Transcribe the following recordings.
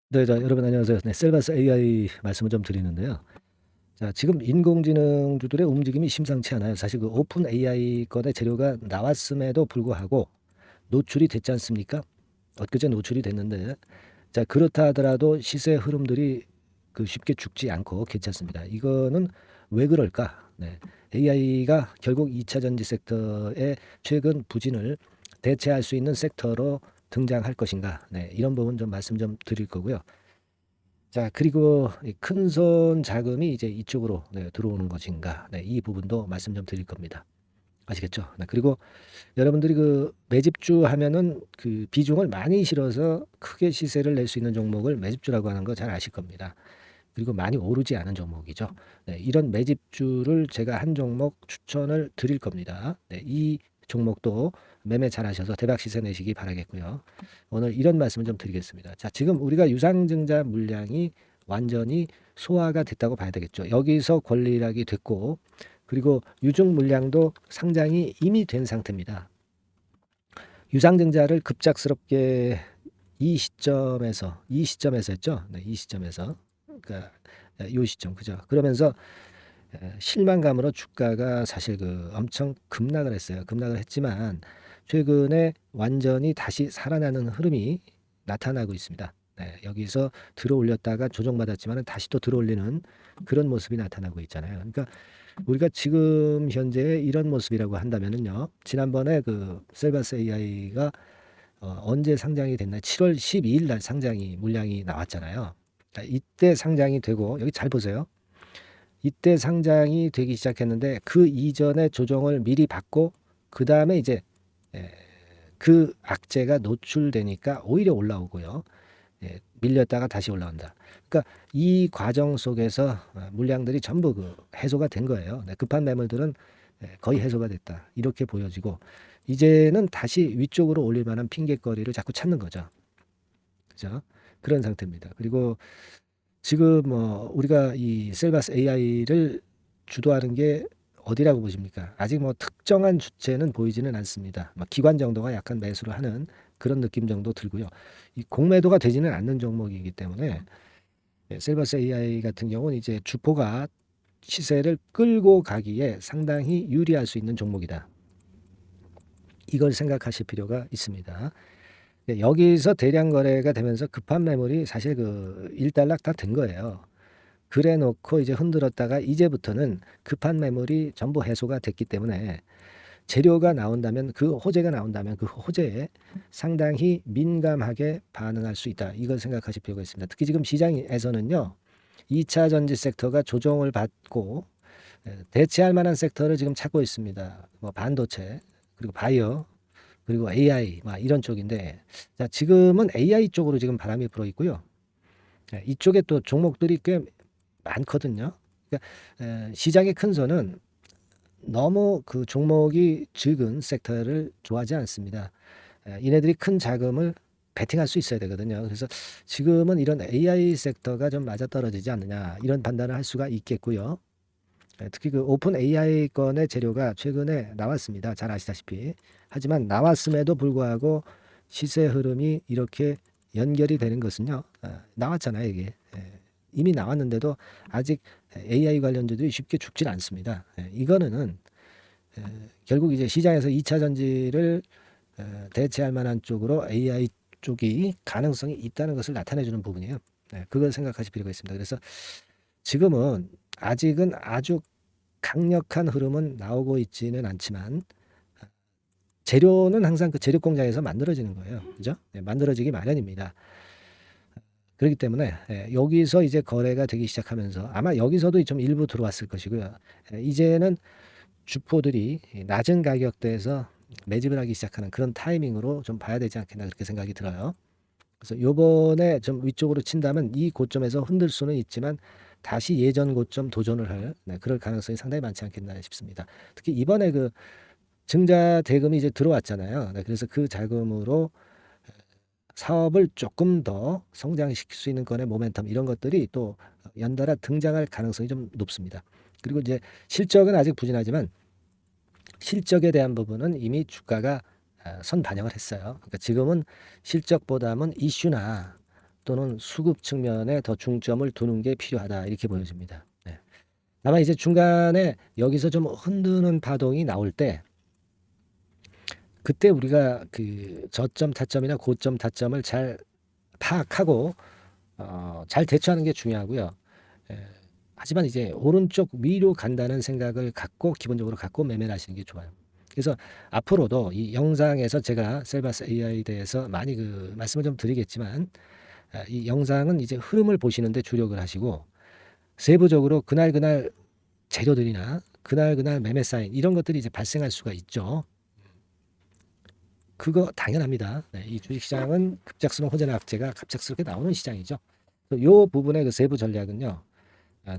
네. 여러분 안녕하세요. 네. 셀바스 AI 말씀을 좀 드리는데요. 자, 지금 인공지능주들의 움직임이 심상치 않아요. 사실 그 오픈 AI 건의 재료가 나왔음에도 불구하고 노출이 됐지 않습니까? 엊그제 노출이 됐는데, 자, 그렇다 하더라도 시세 흐름들이 쉽게 죽지 않고 괜찮습니다. 이거는 왜 그럴까? 네. AI가 결국 2차 전지 섹터의 최근 부진을 대체할 수 있는 섹터로 등장할 것인가? 네. 이런 부분 좀 말씀 좀 드릴 거고요. 자, 그리고 이 큰손 자금이 이제 이쪽으로 들어오는 것인가? 네, 이 부분도 말씀 좀 드릴 겁니다. 아시겠죠? 네, 그리고 여러분들이 그 매집주 하면은 그 비중을 많이 실어서 크게 시세를 낼 수 있는 종목을 매집주라고 하는 거 잘 아실 겁니다. 그리고 많이 오르지 않은 종목이죠. 네, 이런 매집주를 제가 한 종목 추천을 드릴 겁니다. 네, 이 종목도 매매 잘 하셔서 대박 시세 내시기 바라겠고요. 오늘 이런 말씀을 좀 드리겠습니다. 자, 지금 우리가 유상증자 물량이 완전히 소화가 됐다고 봐야 되겠죠. 여기서 권리락이 됐고, 그리고 유증 물량도 상장이 이미 된 상태입니다. 유상증자를 급작스럽게 이 시점에서 했죠. 네, 이 시점에서. 그러니까 요 시점 그죠. 그러면서 실망감으로 주가가 사실 엄청 급락을 했어요. 급락을 했지만 최근에 완전히 다시 살아나는 흐름이 나타나고 있습니다. 네, 여기서 들어올렸다가 조정받았지만 다시 또 들어올리는 그런 모습이 나타나고 있잖아요. 그러니까 우리가 지금 현재 이런 모습이라고 한다면은요. 지난번에 그 셀바스 AI가 언제 상장이 됐나? 7월 12일 날 상장이 물량이 나왔잖아요. 그러니까 이때 상장이 되고 여기 잘 보세요. 이때 상장이 되기 시작했는데 그 이전에 조정을 미리 받고 그다음에 이제 예, 그 악재가 노출되니까 오히려 올라오고요. 밀렸다가 다시 올라온다. 그러니까 이 과정 속에서 물량들이 전부 해소가 된 거예요. 네, 급한 매물들은 거의 해소가 됐다. 이렇게 보여지고 이제는 다시 위쪽으로 올릴 만한 핑곗거리를 자꾸 찾는 거죠. 그죠? 그런 상태입니다. 그리고 지금 뭐 우리가 이 셀바스 AI를 주도하는 게 어디라고 보십니까? 아직 뭐 특정한 주체는 보이지는 않습니다. 막 기관 정도가 약간 매수를 하는 그런 느낌 정도 들고요. 이 공매도가 되지는 않는 종목이기 때문에 셀바스 AI 같은 경우는 이제 주포가 시세를 끌고 가기에 상당히 유리할 수 있는 종목이다. 이걸 생각하실 필요가 있습니다. 여기서 대량 거래가 되면서 급한 매물이 사실 일단락 다 된 거예요. 그래 놓고 이제 흔들었다가 이제부터는 급한 매물이 전부 해소가 됐기 때문에 재료가 나온다면 호재가 나온다면 그 호재에 상당히 민감하게 반응할 수 있다. 이걸 생각하실 필요가 있습니다. 특히 지금 시장에서는요. 2차 전지 섹터가 조정을 받고 대체할 만한 섹터를 지금 찾고 있습니다. 뭐 반도체, 그리고 바이오, 그리고 AI 막 이런 쪽인데 자, 지금은 AI 쪽으로 지금 바람이 불어 있고요. 이쪽에 또 종목들이 꽤 많거든요. 그러니까 시장의 큰 손은 너무 그 종목이 적은 섹터를 좋아하지 않습니다. 이네들이 큰 자금을 베팅할 수 있어야 되거든요. 그래서 지금은 이런 AI 섹터가 좀 맞아떨어지지 않느냐 이런 판단을 할 수가 있겠고요. 특히 그 오픈 AI 건의 재료가 최근에 나왔습니다. 잘 아시다시피. 하지만 나왔음에도 불구하고 시세 흐름이 이렇게 연결이 되는 것은요. 나왔잖아요, 이게. 이미 나왔는데도 아직 AI 관련주들이 쉽게 죽질 않습니다. 이거는 결국 이제 시장에서 2차 전지를 대체할 만한 쪽으로 AI 쪽이 가능성이 있다는 것을 나타내 주는 부분이에요. 그걸 생각하실 필요가 있습니다. 그래서 지금은 아직은 아주 강력한 흐름은 나오고 있지는 않지만 재료는 항상 그 재료 공장에서 만들어지는 거예요. 그죠? 만들어지기 마련입니다. 그렇기 때문에 여기서 이제 거래가 되기 시작하면서 아마 여기서도 좀 일부 들어왔을 것이고요. 이제는 주포들이 낮은 가격대에서 매집을 하기 시작하는 그런 타이밍으로 좀 봐야 되지 않겠나 그렇게 생각이 들어요. 그래서 요번에 좀 위쪽으로 친다면 이 고점에서 흔들 수는 있지만 다시 예전 고점 도전을 할 그럴 가능성이 상당히 많지 않겠나 싶습니다. 특히 이번에 증자 대금이 이제 들어왔잖아요. 그래서 그 자금으로 사업을 조금 더 성장시킬 수 있는 건의 모멘텀 이런 것들이 또 연달아 등장할 가능성이 좀 높습니다. 그리고 이제 실적은 아직 부진하지만 실적에 대한 부분은 이미 주가가 선반영을 했어요. 그러니까 지금은 실적보다는 이슈나 또는 수급 측면에 더 중점을 두는 게 필요하다 이렇게 보여집니다. 네. 다만 이제 중간에 여기서 좀 흔드는 파동이 나올 때 그때 우리가 그 저점 타점이나 고점 타점을 잘 파악하고 잘 대처하는 게 중요하고요. 예, 하지만 이제 오른쪽 위로 간다는 생각을 갖고 기본적으로 갖고 매매를 하시는 게 좋아요. 그래서 앞으로도 이 영상에서 제가 셀바스 AI에 대해서 많이 그 말씀을 좀 드리겠지만 이 영상은 이제 흐름을 보시는데 주력을 하시고 세부적으로 그날 재료들이나 그날 매매 사인 이런 것들이 이제 발생할 수가 있죠. 그거 당연합니다. 네, 이 주식시장은 급작스러운 호재나 악재가 갑작스럽게 나오는 시장이죠. 요 부분의 그 세부 전략은요.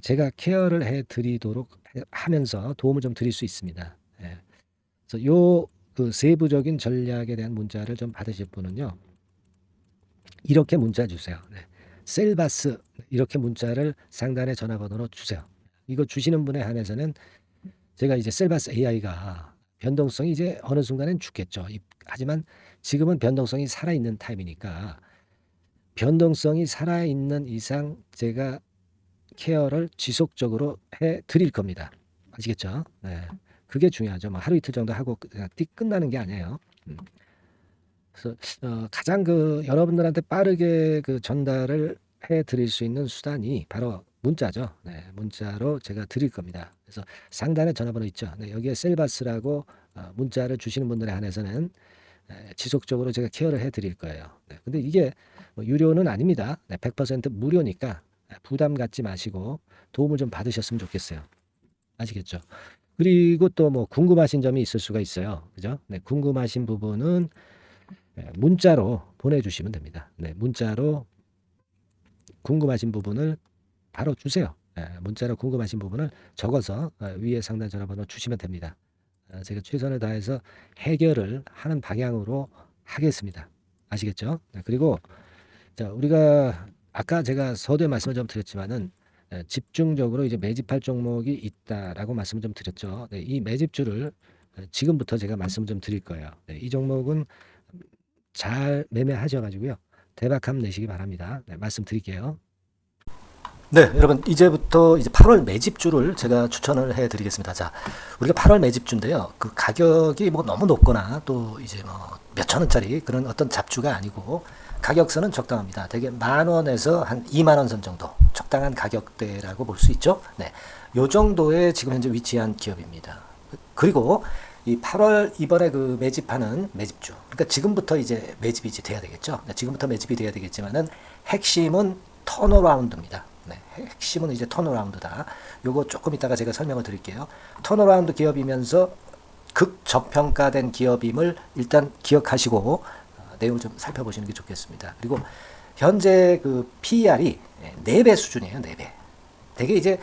제가 케어를 해드리도록 하면서 도움을 좀 드릴 수 있습니다. 예. 그래서 요 그 세부적인 전략에 대한 문자를 좀 받으실 분은요. 이렇게 문자 주세요. 네. 셀바스 이렇게 문자를 상단의 전화번호로 주세요. 이거 주시는 분에 한해서는 제가 이제 셀바스 AI가 변동성이 이제 어느 순간엔 죽겠죠. 하지만 지금은 변동성이 살아있는 타임이니까 변동성이 살아있는 이상 제가 케어를 지속적으로 해 드릴 겁니다. 아시겠죠? 네. 그게 중요하죠. 뭐 하루 이틀 정도 하고 그냥 띡 끝나는 게 아니에요. 그래서 가장 그 여러분들한테 빠르게 그 전달을 해 드릴 수 있는 수단이 바로 문자죠. 네. 문자로 제가 드릴 겁니다. 그래서 상단에 전화번호 있죠. 네. 여기에 셀바스라고 문자를 주시는 분들에 한해서는 지속적으로 제가 케어를 해 드릴 거예요. 네. 근데 이게 뭐 유료는 아닙니다. 네. 100% 무료니까 부담 갖지 마시고 도움을 좀 받으셨으면 좋겠어요. 아시겠죠? 그리고 또 뭐 궁금하신 점이 있을 수가 있어요. 그죠? 네, 궁금하신 부분은 문자로 보내주시면 됩니다. 네, 문자로 궁금하신 부분을 바로 주세요. 문자로 궁금하신 부분을 적어서 위에 상단 전화번호 주시면 됩니다. 제가 최선을 다해서 해결을 하는 방향으로 하겠습니다. 아시겠죠? 네, 그리고 자, 우리가 아까 제가 서두에 말씀을 좀 드렸지만은 집중적으로 이제 매집할 종목이 있다라고 말씀을 좀 드렸죠. 네, 이 매집주를 지금부터 제가 말씀을 좀 드릴 거예요. 네, 이 종목은 잘 매매하셔가지고요. 대박함 내시기 바랍니다. 네, 말씀드릴게요. 네, 여러분 이제부터 이제 8월 매집주를 제가 추천을 해드리겠습니다. 자, 우리가 8월 매집주인데요. 그 가격이 뭐 너무 높거나 또 이제 뭐 몇천 원짜리 그런 어떤 잡주가 아니고 가격선은 적당합니다. 대개 10,000원에서 한 20,000원 선 정도 적당한 가격대라고 볼 수 있죠. 네, 요 정도의 지금 현재 위치한 기업입니다. 그리고 이 8월 이번에 그 매집하는 매집주, 그러니까 지금부터 이제 매집이 이제 돼야 되겠죠. 네, 지금부터 매집이 돼야 되겠지만은 핵심은 턴어라운드입니다. 네, 핵심은 이제 턴어라운드다. 요거 조금 이따가 제가 설명을 드릴게요. 턴어라운드 기업이면서 극저평가된 기업임을 일단 기억하시고 내용을 좀 살펴보시는 게 좋겠습니다. 그리고 현재 그 PER이 4배 수준이에요. 4배. 되게 이제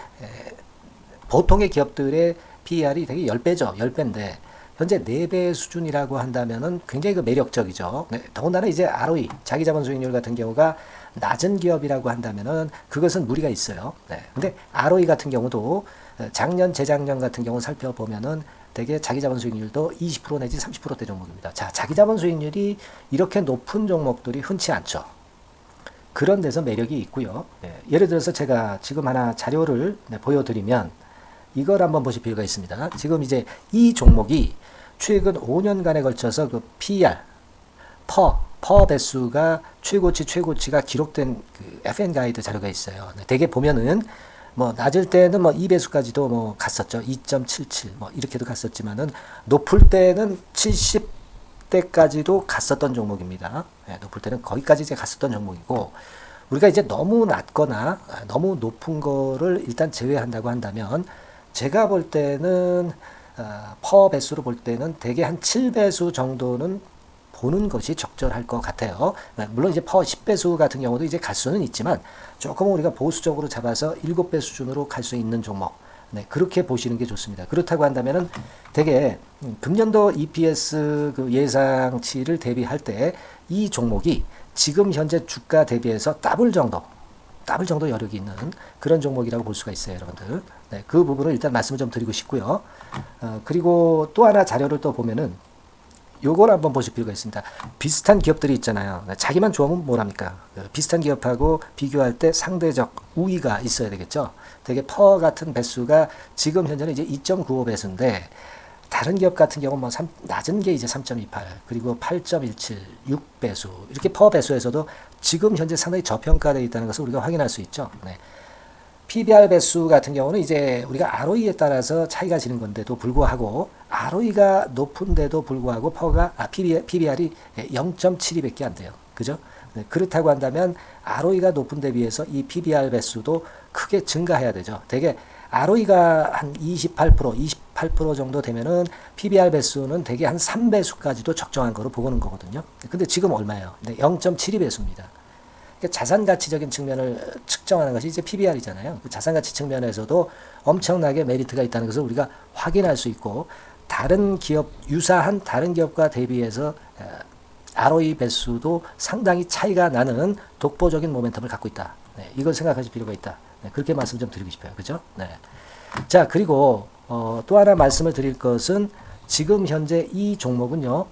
보통의 기업들의 PER이 되게 10배죠. 10배인데 현재 4배 수준이라고 한다면은 굉장히 그 매력적이죠. 네, 더군다나 이제 ROE, 자기자본 수익률 같은 경우가 낮은 기업이라고 한다면은 그것은 무리가 있어요. 네. 근데 ROE 같은 경우도 작년, 재작년 같은 경우 살펴보면은 되게 자기자본 수익률도 20% 내지 30%대 종목입니다. 자, 자기자본 수익률이 이렇게 높은 종목들이 흔치 않죠. 그런 데서 매력이 있고요. 네. 예를 들어서 제가 지금 하나 자료를 보여드리면 이걸 한번 보실 필요가 있습니다. 지금 이제 이 종목이 최근 5년간에 걸쳐서 그 PER, 퍼 배수가 최고치가 기록된 그 FN 가이드 자료가 있어요. 네, 대개 보면은 뭐 낮을 때는 뭐 2배수까지도 뭐 갔었죠. 2.77 뭐 이렇게도 갔었지만은 높을 때는 70대까지도 갔었던 종목입니다. 네, 높을 때는 거기까지 이제 갔었던 종목이고 우리가 이제 너무 낮거나 너무 높은 거를 일단 제외한다고 한다면 제가 볼 때는 퍼 배수로 볼 때는 대개 한 7배수 정도는 보는 것이 적절할 것 같아요. 물론 이제 퍼 10배수 같은 경우도 이제 갈 수는 있지만 조금 우리가 보수적으로 잡아서 7배 수준으로 갈 수 있는 종목. 네, 그렇게 보시는 게 좋습니다. 그렇다고 한다면은 되게 금년도 EPS 그 예상치를 대비할 때 이 종목이 지금 현재 주가 대비해서 더블 정도 여력이 있는 그런 종목이라고 볼 수가 있어요, 여러분들. 네, 그 부분을 일단 말씀을 좀 드리고 싶고요. 그리고 또 하나 자료를 또 보면은 요걸 한번 보실 필요가 있습니다. 비슷한 기업들이 있잖아요. 자기만 좋으면 뭐랍니까? 비슷한 기업하고 비교할 때 상대적 우위가 있어야 되겠죠. 되게 퍼 같은 배수가 지금 현재는 이제 2.95 배수인데 다른 기업 같은 경우는 뭐 낮은 게 이제 3.28 그리고 8.17, 6배수 이렇게 퍼 배수에서도 지금 현재 상당히 저평가되어 있다는 것을 우리가 확인할 수 있죠. 네. PBR 배수 같은 경우는 이제 우리가 ROE에 따라서 차이가 지는 건데도 불구하고 ROE가 높은데도 불구하고 PBR이 0.72밖에 안 돼요. 그죠? 네, 그렇다고 한다면 ROE가 높은 데 비해서 이 PBR 배수도 크게 증가해야 되죠. 되게 ROE가 한 28% 정도 되면은 PBR 배수는 되게 한 3배수까지도 적정한 거로 보고는 거거든요. 근데 지금 얼마예요? 네, 0.72배수입니다. 자산 가치적인 측면을 측정하는 것이 이제 PBR이잖아요. 그 자산 가치 측면에서도 엄청나게 메리트가 있다는 것을 우리가 확인할 수 있고 다른 기업 유사한 다른 기업과 대비해서 ROE 배수도 상당히 차이가 나는 독보적인 모멘텀을 갖고 있다. 네, 이걸 생각하실 필요가 있다. 네, 그렇게 말씀 좀 드리고 싶어요. 그죠? 네. 자, 그리고 또 하나 말씀을 드릴 것은 지금 현재 이 종목은요.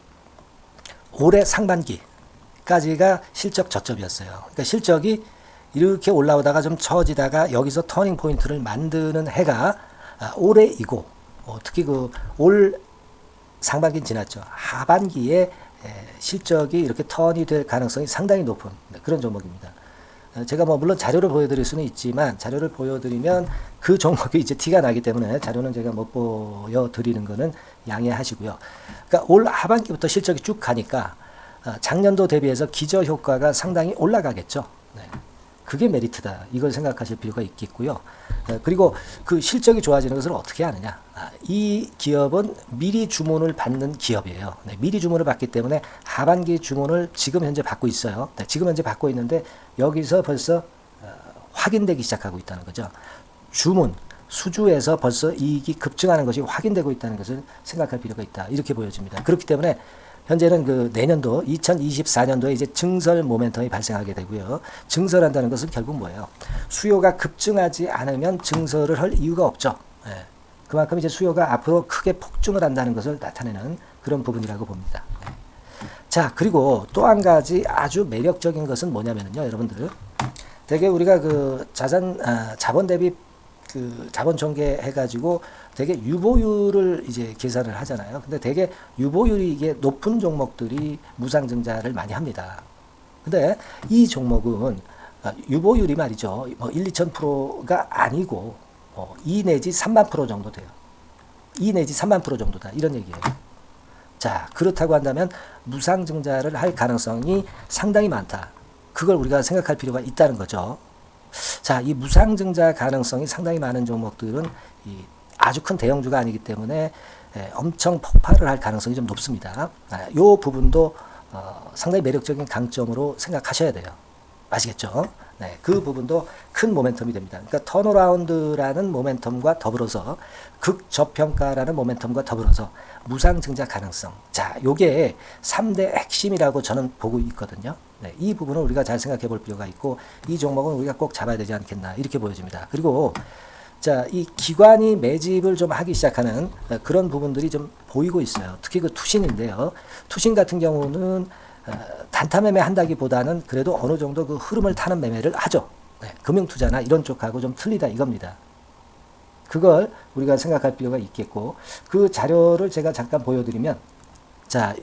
올해 상반기 까지가 실적 저점이었어요. 그러니까 실적이 이렇게 올라오다가 좀 처지다가 여기서 터닝 포인트를 만드는 해가 올해이고 특히 그 올 상반기는 지났죠. 하반기에 실적이 이렇게 턴이 될 가능성이 상당히 높은 그런 종목입니다. 제가 뭐 물론 자료를 보여드릴 수는 있지만 자료를 보여드리면 그 종목이 이제 티가 나기 때문에 자료는 제가 못 보여드리는 거는 양해하시고요. 그러니까 올 하반기부터 실적이 쭉 가니까 작년도 대비해서 기저 효과가 상당히 올라가겠죠. 네. 그게 메리트다. 이걸 생각하실 필요가 있겠고요. 그리고 그 실적이 좋아지는 것을 어떻게 하느냐. 이 기업은 미리 주문을 받는 기업이에요. 네. 미리 주문을 받기 때문에 하반기 주문을 지금 현재 받고 있어요. 네. 지금 현재 받고 있는데 여기서 벌써 확인되기 시작하고 있다는 거죠. 주문, 수주에서 벌써 이익이 급증하는 것이 확인되고 있다는 것을 생각할 필요가 있다. 이렇게 보여집니다. 그렇기 때문에 현재는 그 내년도 2024년도에 이제 증설 모멘텀이 발생하게 되고요. 증설한다는 것은 결국 뭐예요? 수요가 급증하지 않으면 증설을 할 이유가 없죠. 예. 그만큼 이제 수요가 앞으로 크게 폭증을 한다는 것을 나타내는 그런 부분이라고 봅니다. 예. 자, 그리고 또 한 가지 아주 매력적인 것은 뭐냐면요, 여러분들. 되게 우리가 그 자본 대비 그 자본 전개 해가지고 되게 유보율을 이제 계산을 하잖아요. 근데 되게 유보율이 이게 높은 종목들이 무상증자를 많이 합니다. 근데 이 종목은 유보율이 말이죠. 뭐 1, 2,000%가 아니고 2 내지 3만 프로 정도 돼요. 2 내지 3만 프로 정도다. 이런 얘기예요. 자, 그렇다고 한다면 무상증자를 할 가능성이 상당히 많다. 그걸 우리가 생각할 필요가 있다는 거죠. 자, 이 무상증자 가능성이 상당히 많은 종목들은 아주 큰 대형주가 아니기 때문에 엄청 폭발을 할 가능성이 좀 높습니다. 이 부분도 상당히 매력적인 강점으로 생각하셔야 돼요. 아시겠죠? 네, 그 부분도 큰 모멘텀이 됩니다. 그러니까 턴어라운드라는 모멘텀과 더불어서 극저평가라는 모멘텀과 더불어서 무상증자 가능성. 자, 요게 3대 핵심이라고 저는 보고 있거든요. 네, 이 부분을 우리가 잘 생각해 볼 필요가 있고 이 종목은 우리가 꼭 잡아야 되지 않겠나 이렇게 보여집니다. 그리고 자, 이 기관이 매집을 좀 하기 시작하는 그런 부분들이 좀 보이고 있어요. 특히 그 투신인데요. 투신 같은 경우는 단타 매매 한다기보다는 그래도 어느 정도 그 흐름을 타는 매매를 하죠. 네, 금융투자나 이런 쪽하고 좀 틀리다 이겁니다. 그걸 우리가 생각할 필요가 있겠고 그 자료를 제가 잠깐 보여드리면 자,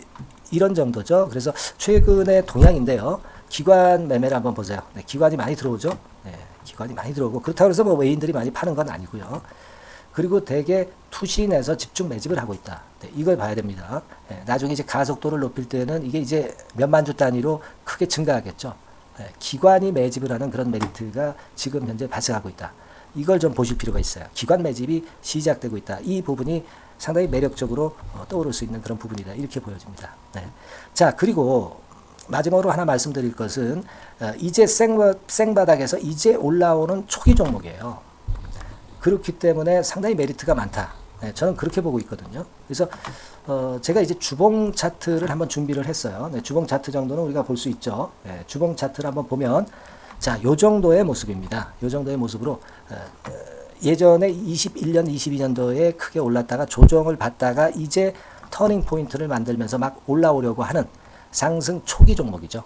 이런 정도죠. 그래서 최근의 동향인데요. 기관 매매를 한번 보세요. 네, 기관이 많이 들어오죠. 네, 기관이 많이 들어오고 그렇다고 해서 뭐 외인들이 많이 파는 건 아니고요. 그리고 대개 투신에서 집중 매집을 하고 있다. 네, 이걸 봐야 됩니다. 네, 나중에 이제 가속도를 높일 때는 이게 이제 몇만 주 단위로 크게 증가하겠죠. 네, 기관이 매집을 하는 그런 메리트가 지금 현재 발생하고 있다. 이걸 좀 보실 필요가 있어요. 기관 매집이 시작되고 있다. 이 부분이 상당히 매력적으로 떠오를 수 있는 그런 부분이다. 이렇게 보여집니다. 네. 자, 그리고 마지막으로 하나 말씀드릴 것은 이제 생바닥에서 이제 올라오는 초기 종목이에요. 그렇기 때문에 상당히 메리트가 많다. 네, 저는 그렇게 보고 있거든요. 그래서 제가 이제 주봉 차트를 한번 준비를 했어요. 네, 주봉 차트 정도는 우리가 볼 수 있죠. 네, 주봉 차트를 한번 보면 자, 요 정도의 모습입니다. 요 정도의 모습으로 예전에 21년, 22년도에 크게 올랐다가 조정을 받다가 이제 터닝 포인트를 만들면서 막 올라오려고 하는 상승 초기 종목이죠.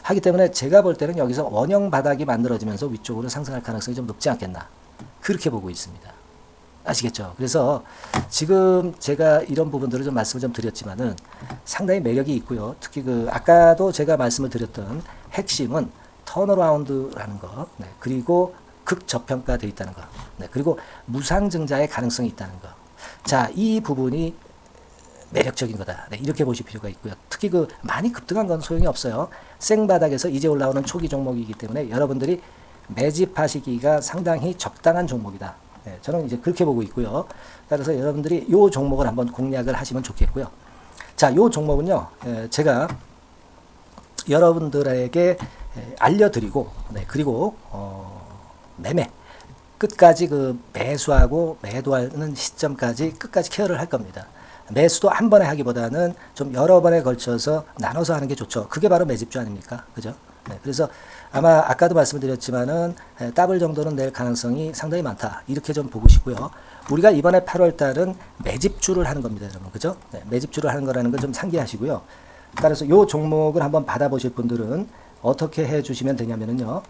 하기 때문에 제가 볼 때는 여기서 원형 바닥이 만들어지면서 위쪽으로 상승할 가능성이 좀 높지 않겠나, 그렇게 보고 있습니다. 아시겠죠? 그래서 지금 제가 이런 부분들을 좀 말씀을 좀 드렸지만은 상당히 매력이 있고요. 특히 그 아까도 제가 말씀을 드렸던 핵심은 턴어라운드라는 거, 네, 그리고 극저평가되어 있다는 거, 네, 그리고 무상증자의 가능성이 있다는 거. 자, 이 부분이 매력적인 거다, 네, 이렇게 보실 필요가 있고요. 특히 그 많이 급등한 건 소용이 없어요. 생바닥에서 이제 올라오는 초기 종목이기 때문에 여러분들이 매집하시기가 상당히 적당한 종목이다. 네, 저는 이제 그렇게 보고 있고요. 따라서 여러분들이 이 종목을 한번 공략을 하시면 좋겠고요. 자, 이 종목은요, 제가 여러분들에게 알려드리고, 네, 그리고 매매 끝까지 그 매수하고 매도하는 시점까지 끝까지 케어를 할 겁니다. 매수도 한 번에 하기보다는 좀 여러 번에 걸쳐서 나눠서 하는 게 좋죠. 그게 바로 매집주 아닙니까? 그죠? 네, 그래서 아마 아까도 말씀드렸지만은 더블 정도는 낼 가능성이 상당히 많다, 이렇게 좀 보시고요. 우리가 이번에 8월 달은 매집주를 하는 겁니다, 여러분. 그죠? 네, 매집주를 하는 거라는 걸 좀 상기하시고요. 따라서 이 종목을 한번 받아보실 분들은 어떻게 해 주시면 되냐면요,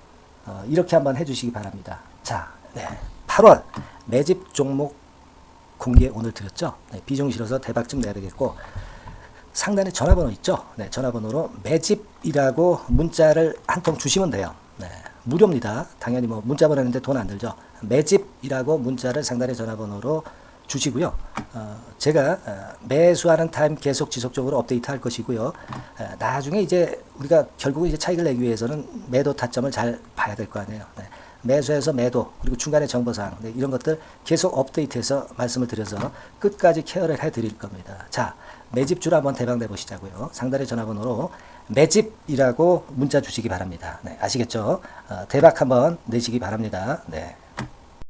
이렇게 한번 해 주시기 바랍니다. 자, 네, 8월 매집 종목 공개 오늘 드렸죠. 네, 비중 실어서 대박 좀 내야 되겠고, 상단에 전화번호 있죠. 네, 전화번호로 매집이라고 문자를 한 통 주시면 돼요. 네, 무료입니다. 당연히 뭐 문자 보내는데 돈 안 들죠. 매집이라고 문자를 상단의 전화번호로 주시고요. 제가 매수하는 타임 계속 지속적으로 업데이트 할 것이고요. 나중에 이제 우리가 결국은 이제 차익을 내기 위해서는 매도 타점을 잘 봐야 될 거 아니에요. 네. 매수해서 매도, 그리고 중간에 정보사항, 네, 이런 것들 계속 업데이트해서 말씀을 드려서 끝까지 케어를 해드릴 겁니다. 자, 매집주로 한번 대박 내보시자고요. 상단의 전화번호로 매집이라고 문자 주시기 바랍니다. 네, 아시겠죠? 대박 한번 내시기 바랍니다. 네.